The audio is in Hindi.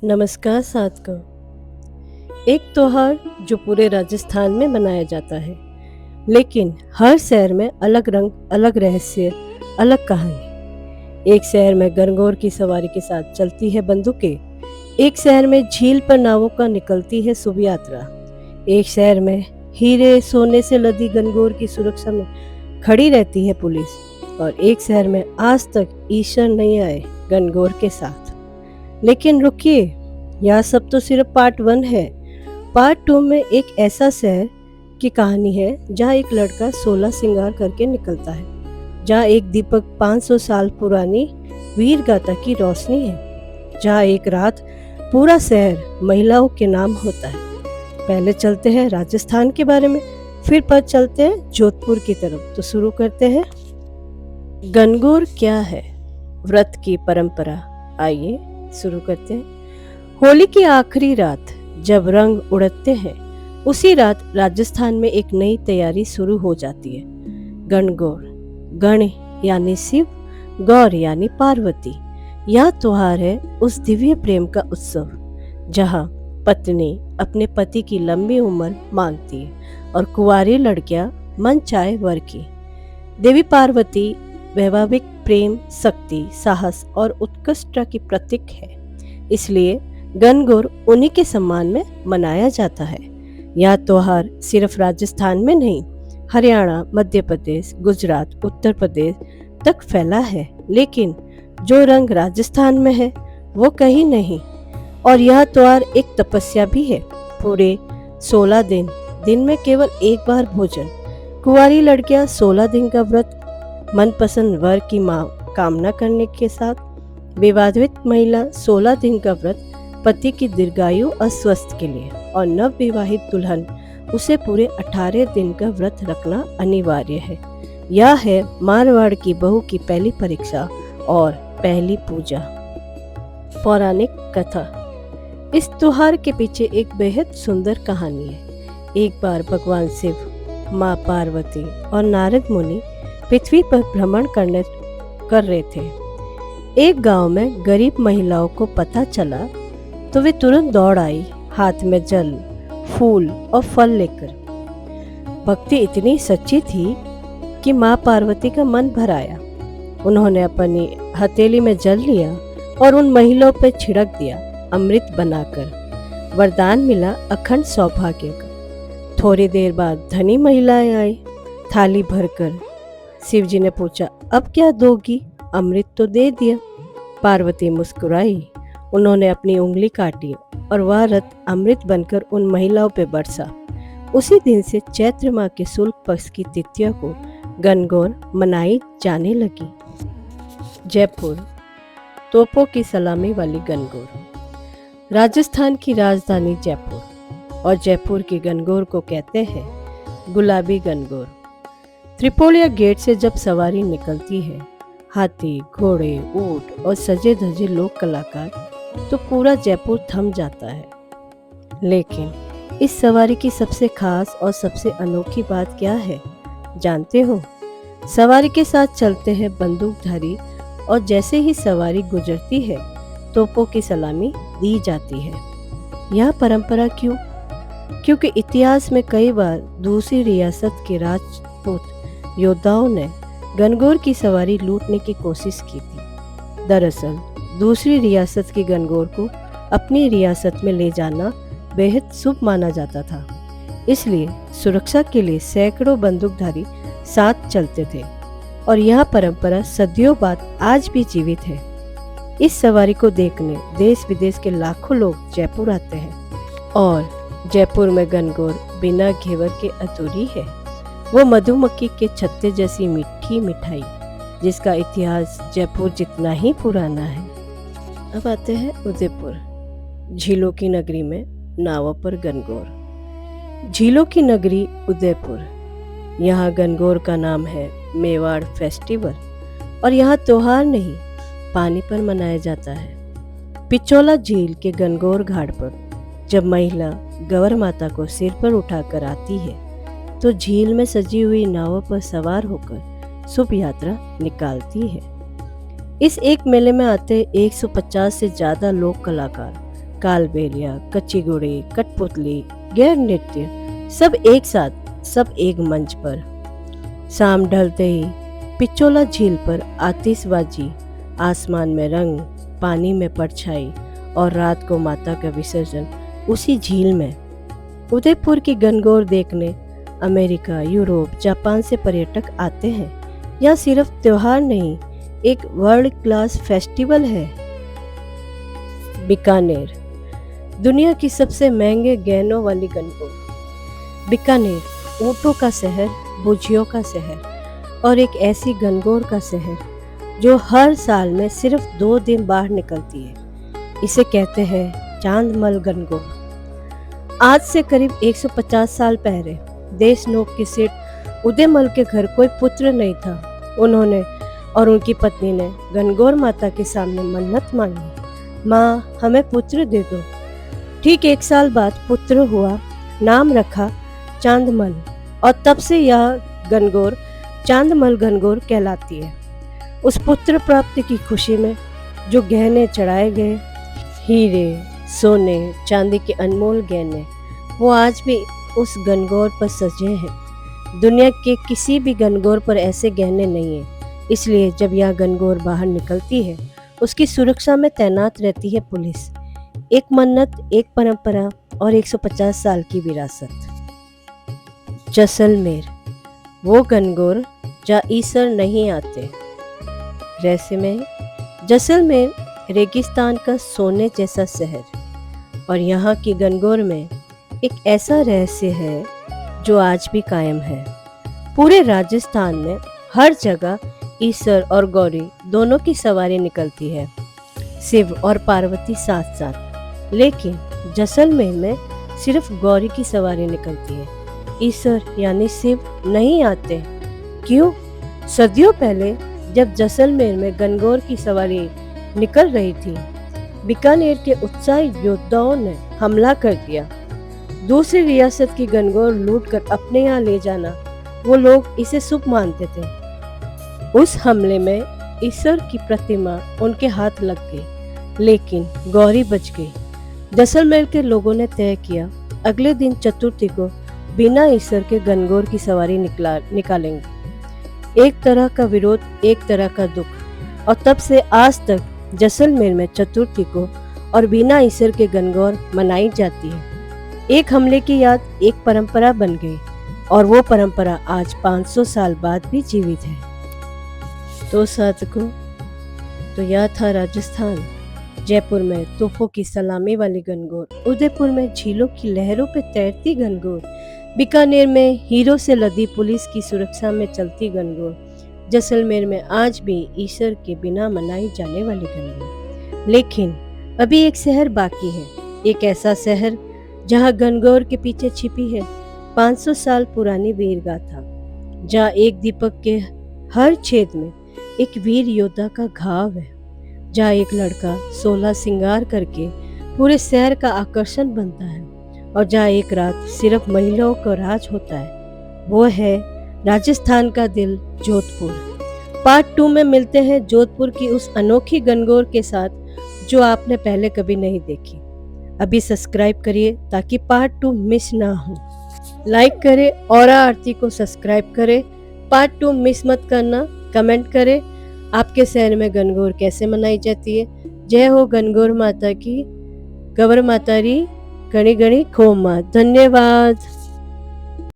नमस्कार साथियों। एक त्योहार जो पूरे राजस्थान में मनाया जाता है, लेकिन हर शहर में अलग रंग, अलग रहस्य, अलग कहानी। एक शहर में गणगौर की सवारी के साथ चलती है बंदूकें, एक शहर में झील पर नावों का निकलती है शुभ यात्रा, एक शहर में हीरे सोने से लदी गणगौर की सुरक्षा में खड़ी रहती है पुलिस, और एक शहर में आज तक ईश्वर नहीं आए गणगौर के साथ। लेकिन रुकिए, यह सब तो सिर्फ पार्ट 1 है। पार्ट 2 में एक ऐसा शहर की कहानी है जहाँ एक लड़का 16 श्रृंगार करके निकलता है, जहाँ एक दीपक 500 साल पुरानी वीर गाथा की रोशनी है, जहाँ एक रात पूरा शहर महिलाओं के नाम होता है। पहले चलते हैं राजस्थान के बारे में, फिर पर चलते हैं जोधपुर की तरफ। तो शुरू करते हैं। गणगौर क्या है? व्रत की परंपरा। आइए शुरू करते हैं। होली की आखिरी रात जब रंग उड़ते हैं, उसी रात राजस्थान में एक नई तैयारी शुरू हो जाती है। गणगौर, गण यानी शिव, गौर यानी पार्वती। यह त्योहार है उस दिव्य प्रेम का उत्सव जहाँ पत्नी अपने पति की लंबी उम्र मांगती है और कुंवारी लड़कियां मन चाहे वर की। देवी पार्वती वैवाहिक प्रेम, शक्ति, साहस और उत्कृष्टता की प्रतीक है, इसलिए गणगौर उन्हीं के सम्मान में मनाया जाता है। यह त्योहार सिर्फ राजस्थान में नहीं, हरियाणा, मध्य प्रदेश, गुजरात, उत्तर प्रदेश तक फैला है, लेकिन जो रंग राजस्थान में है वो कहीं नहीं। और यह त्योहार एक तपस्या भी है। पूरे 16 दिन में केवल एक बार भोजन। कुंवारी लड़कियां 16 दिन का व्रत मनपसंद वर की कामना करने के साथ, विवाहित महिला 16 दिन का व्रत पति की दीर्घायु और स्वास्थ्य के लिए, और नव विवाहित दुल्हन उसे पूरे 18 दिन का व्रत रखना अनिवार्य है। यह है मारवाड़ की बहू की पहली परीक्षा और पहली पूजा। पौराणिक कथा। इस त्योहार के पीछे एक बेहद सुंदर कहानी है। एक बार भगवान शिव, माँ पार्वती और नारद मुनि पृथ्वी पर भ्रमण कर रहे थे। एक गांव में गरीब महिलाओं को पता चला तो वे तुरंत दौड़ आई, हाथ में जल, फूल और फल लेकर। भक्ति इतनी सच्ची थी कि माँ पार्वती का मन भर आया। उन्होंने अपनी हथेली में जल लिया और उन महिलाओं पर छिड़क दिया, अमृत बनाकर। वरदान मिला अखंड सौभाग्य का। थोड़ी देर बाद धनी महिलाएं आई, थाली भरकर। शिव जी ने पूछा, अब क्या दोगी? अमृत तो दे दिया। पार्वती मुस्कुराई। उन्होंने अपनी उंगली काटी और वह रत अमृत बनकर उन महिलाओं पर बरसा। उसी दिन से चैत्र माह के शुक्ल पक्ष की तृतीया को गणगौर मनाई जाने लगी। जयपुर, तोपों की सलामी वाली गणगौर। राजस्थान की राजधानी जयपुर, और जयपुर की गणगौर को कहते हैं गुलाबी गणगौर। त्रिपोलिया गेट से जब सवारी निकलती है, हाथी, घोड़े, ऊंट और सजे धजे लोक कलाकार, तो पूरा जयपुर थम जाता है। लेकिन इस सवारी की सबसे खास और सबसे अनोखी बात क्या है, जानते हो? सवारी के साथ चलते हैं बंदूकधारी, और जैसे ही सवारी गुजरती है, तोपों की सलामी दी जाती है। यह परंपरा क्यों? क्योंकि इतिहास में कई बार दूसरी रियासत के राजपूत योद्धाओं ने गणगौर की सवारी लूटने की कोशिश की थी। दरअसल दूसरी रियासत की गणगौर को अपनी रियासत में ले जाना बेहद शुभ माना जाता था, इसलिए सुरक्षा के लिए सैकड़ों बंदूकधारी साथ चलते थे, और यह परंपरा सदियों बाद आज भी जीवित है। इस सवारी को देखने देश विदेश के लाखों लोग जयपुर आते हैं, और जयपुर में गणगौर बिना घेवर के अधूरी है। वो मधुमक्खी के छत्ते जैसी मीठी मिठाई, जिसका इतिहास जयपुर जितना ही पुराना है। अब आते हैं उदयपुर, झीलों की नगरी में नावों पर गणगौर। झीलों की नगरी उदयपुर, यहाँ गणगौर का नाम है मेवाड़ फेस्टिवल, और यहाँ त्योहार नहीं, पानी पर मनाया जाता है। पिचोला झील के गणगौर घाट पर जब महिला गौर माता को सिर पर उठाकर आती है, तो झील में सजी हुई नावों पर सवार होकर शुभ यात्रा निकालती है। इस एक मेले में आते 150 से ज्यादा लोक कलाकार कालबेलिया, कच्ची गुड़ी, कठपुतली, गैर नृत्य, सब एक साथ, सब एक मंच पर। शाम ढलते ही पिचोला झील पर आतिशबाजी, आसमान में रंग, पानी में परछाई और रात को माता का विसर्जन उसी झील में। उदयपुर की गणगौर देखने अमेरिका, यूरोप, जापान से पर्यटक आते हैं। यह सिर्फ त्योहार नहीं, एक वर्ल्ड क्लास फेस्टिवल है। बीकानेर, दुनिया की सबसे महंगे गहनों वाली गणगौर। बीकानेर ऊँटों का शहर, बुझियों का शहर और एक ऐसी गणगौर का शहर जो हर साल में सिर्फ 2 दिन बाहर निकलती है। इसे कहते हैं चांदमल गणगौर। आज से करीब 150 साल पहले देशनोक के सेठ उदयमल के घर कोई पुत्र नहीं था। उन्होंने और उनकी पत्नी ने गणगौर माता के सामने मन्नत मांगी, माँ हमें पुत्र दे दो। ठीक 1 साल बाद पुत्र हुआ, नाम रखा चांदमल और तब से यह गणगौर चांदमल गणगौर कहलाती है। उस पुत्र प्राप्ति की खुशी में जो गहने चढ़ाए गए, हीरे, सोने, चांदी के अनमोल गहने, वो आज भी उस गणगौर पर सजे हैं। दुनिया के किसी भी गणगौर पर ऐसे गहने नहीं हैं। इसलिए जब यह गणगौर बाहर निकलती है, उसकी सुरक्षा में तैनात रहती है पुलिस। एक मन्नत, एक परंपरा और 150 साल की विरासत। जैसलमेर, वो गणगौर जहाँ ईसर नहीं आते। रहस्यमय, जैसलमेर रेगिस्तान का सोने जैसा शहर और यहाँ की गणगौर में एक ऐसा रहस्य है जो आज भी कायम है। पूरे राजस्थान में हर जगह ईसर और गौरी दोनों की सवारी निकलती है, शिव और पार्वती साथ साथ। लेकिन जैसलमेर में सिर्फ गौरी की सवारी निकलती है, ईसर यानी शिव नहीं आते। क्यों? सदियों पहले जब जैसलमेर में गणगौर की सवारी निकल रही थी, बीकानेर के उत्साही योद्धाओं ने हमला कर दिया। दूसरी रियासत की गणगौर लूटकर अपने यहाँ ले जाना वो लोग इसे शुभ मानते थे। उस हमले में ईसर की प्रतिमा उनके हाथ लग गई, लेकिन गौरी बच गई। जैसलमेर के लोगों ने तय किया अगले दिन चतुर्थी को बिना ईसर के गणगौर की सवारी निकालेंगे। एक तरह का विरोध, एक तरह का दुख, और तब से आज तक जैसलमेर में चतुर्थी को और बिना ईसर के गणगौर मनाई जाती है। एक हमले की याद एक परंपरा बन गई और वो परंपरा आज 500 साल बाद भी जीवित है। तो साथियों, तो यह था राजस्थान। जयपुर में तोपों की सलामी वाली गणगौर, उदयपुर में झीलों की लहरों पे तैरती गणगौर, बीकानेर में हीरो से लदी पुलिस की सुरक्षा में चलती गणगौर, जैसलमेर में आज भी ईश्वर के बिना मनाई जाने वाली गणगौर। लेकिन अभी एक शहर बाकी है, एक ऐसा शहर जहाँ गणगौर के पीछे छिपी है 500 साल पुरानी वीर गाथा, जहाँ एक दीपक के हर छेद में एक वीर योद्धा का घाव है, जहाँ एक लड़का 16 श्रृंगार करके पूरे शहर का आकर्षण बनता है और जहाँ एक रात सिर्फ महिलाओं का राज होता है। वो है राजस्थान का दिल, जोधपुर। पार्ट 2 में मिलते हैं जोधपुर की उस अनोखी गणगौर के साथ जो आपने पहले कभी नहीं देखी। अभी सब्सक्राइब करिए ताकि पार्ट 2 मिस ना हो। लाइक करें और आरती को सब्सक्राइब करें। पार्ट 2 मिस मत करना। कमेंट करें आपके शहर में गणगौर कैसे मनाई जाती है। जय हो गणगौर माता की। गवर माता री गणी गणी खो मात। धन्यवाद।